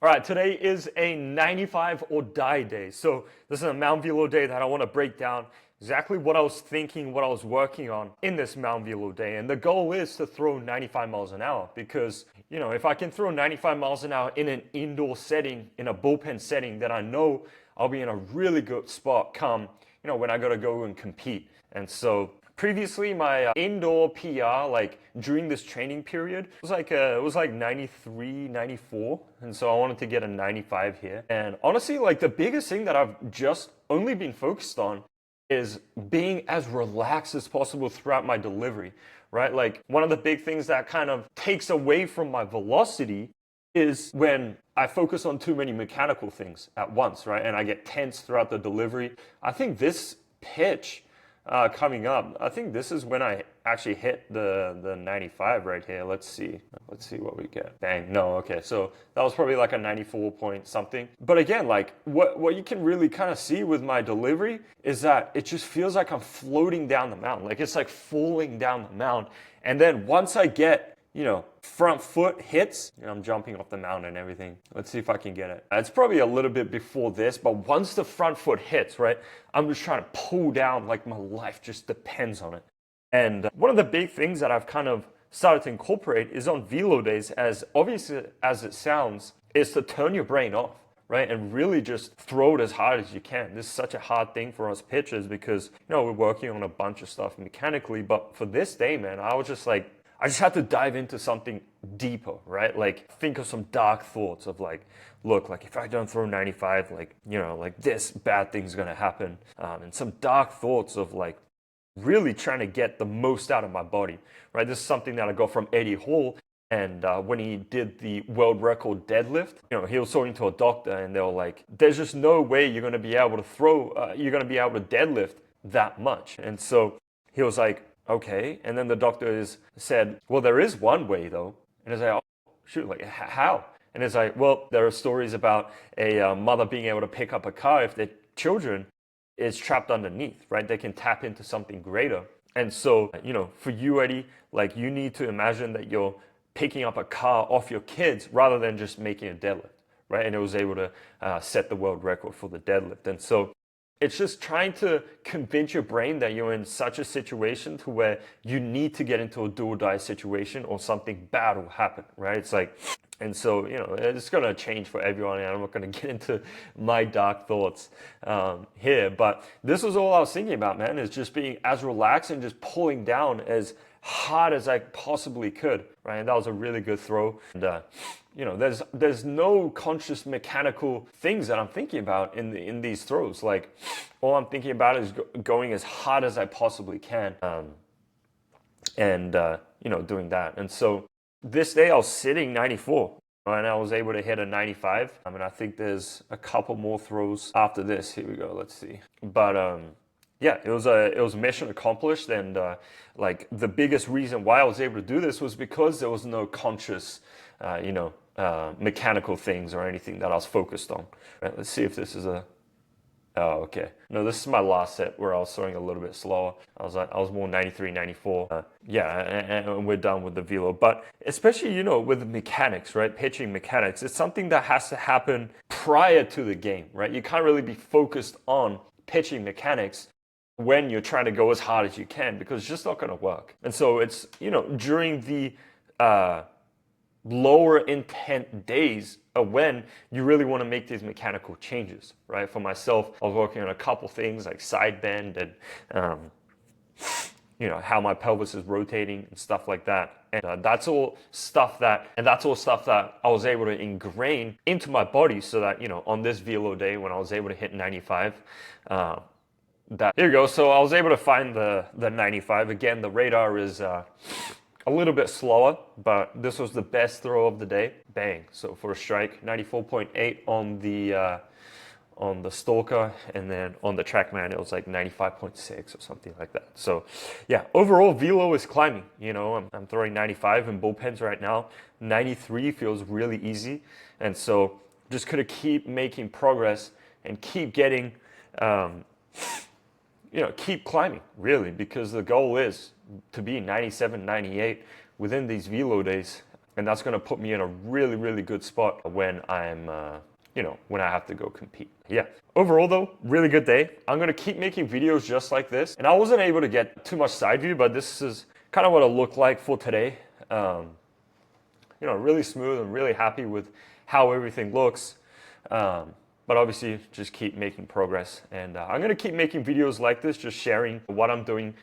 All right, today is a 95 or die day. So this is a Mount Velo day that I want to break down exactly what I was thinking, what I was working on in this Mount Velo day. And the goal is to throw 95 miles an hour because, if I can throw 95 miles an hour in an indoor setting, in a bullpen setting, then I know I'll be in a really good spot come, when I got to go and compete. And so previously, my indoor PR, like during this training period, was like 93, 94, and so I wanted to get a 95 here. And honestly, like the biggest thing that I've just only been focused on is being as relaxed as possible throughout my delivery, right? Like one of the big things that kind of takes away from my velocity is when I focus on too many mechanical things at once, right? And I get tense throughout the delivery. I think this pitch coming up, I think this is when I actually hit the 95 right here. Let's see what we get. Bang, no, okay, so that was probably like a 94 point something. But again, like what you can really kind of see with my delivery is that it just feels like I'm floating down the mountain, like it's like falling down the mountain. And then once I get front foot hits, I'm jumping off the mountain and everything. Let's see if I can get it. It's probably a little bit before this, but once the front foot hits, right, I'm just trying to pull down like my life just depends on it. And one of the big things that I've kind of started to incorporate is on velo days, as obviously as it sounds, is to turn your brain off, right? And really just throw it as hard as you can. This is such a hard thing for us pitchers because, we're working on a bunch of stuff mechanically. But for this day, man, I was just like, I just had to dive into something deeper, right? Like think of some dark thoughts of like, look, like if I don't throw 95, like, like this bad thing's gonna happen. And some dark thoughts of like really trying to get the most out of my body, right? This is something that I got from Eddie Hall. And when he did the world record deadlift, he was talking to a doctor and they were like, there's just no way you're gonna be able to you're gonna be able to deadlift that much. And so he was like, okay. And then the doctor said, well, there is one way though. And it's like, oh, shoot, like how? And it's like, well, there are stories about a mother being able to pick up a car if their children is trapped underneath, right? They can tap into something greater. And so, for you, Eddie, like you need to imagine that you're picking up a car off your kids rather than just making a deadlift, right? And it was able to set the world record for the deadlift. And so it's just trying to convince your brain that you're in such a situation to where you need to get into a do or die situation or something bad will happen, right? It's like, and so, it's going to change for everyone. And I'm not going to get into my dark thoughts here, but this was all I was thinking about, man, is just being as relaxed and just pulling down as hard as I possibly could, right? And that was a really good throw. And, there's no conscious mechanical things that I'm thinking about in these throws. Like all I'm thinking about is going as hard as I possibly can, and doing that. And so this day I was sitting 94, and I was able to hit a 95. I mean, I think there's a couple more throws after this. Here we go. Let's see. But yeah, it was mission accomplished, and like the biggest reason why I was able to do this was because there was no conscious, mechanical things or anything that I was focused on. Right, let's see if this is a. Oh, okay. No, this is my last set where I was throwing a little bit slower. I was more 93, 94. Yeah, and we're done with the velo. But especially, with the mechanics, right? Pitching mechanics, it's something that has to happen prior to the game, right? You can't really be focused on pitching mechanics when you're trying to go as hard as you can because it's just not going to work. And so it's, during the lower intent days when you really want to make these mechanical changes, right? For myself, I was working on a couple things like side bend and, how my pelvis is rotating and stuff like that. And that's all stuff that I was able to ingrain into my body so that, on this velo day when I was able to hit 95, here you go. So I was able to find the 95. Again, the radar is a little bit slower, but this was the best throw of the day. Bang. So for a strike, 94.8 on the Stalker, and then on the TrackMan it was like 95.6 or something like that. So yeah, overall velo is climbing. I'm throwing 95 in bullpens right now. 93 feels really easy, and so just gonna keep making progress and keep getting keep climbing, really, because the goal is to be 97, 98 within these velo days. and that's going to put me in a really, really good spot when I'm when I have to go compete. Yeah. Overall though, really good day. I'm going to keep making videos just like this. And I wasn't able to get too much side view, but this is kind of what it looked like for today. Really smooth. I'm really happy with how everything looks. But obviously just keep making progress. And I'm going to keep making videos like this, just sharing what I'm doing,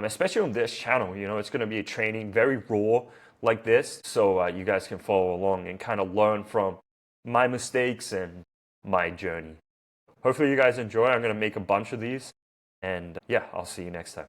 especially on this channel. It's going to be a training, very raw like this. So you guys can follow along and kind of learn from my mistakes and my journey. Hopefully you guys enjoy. I'm going to make a bunch of these. And yeah, I'll see you next time.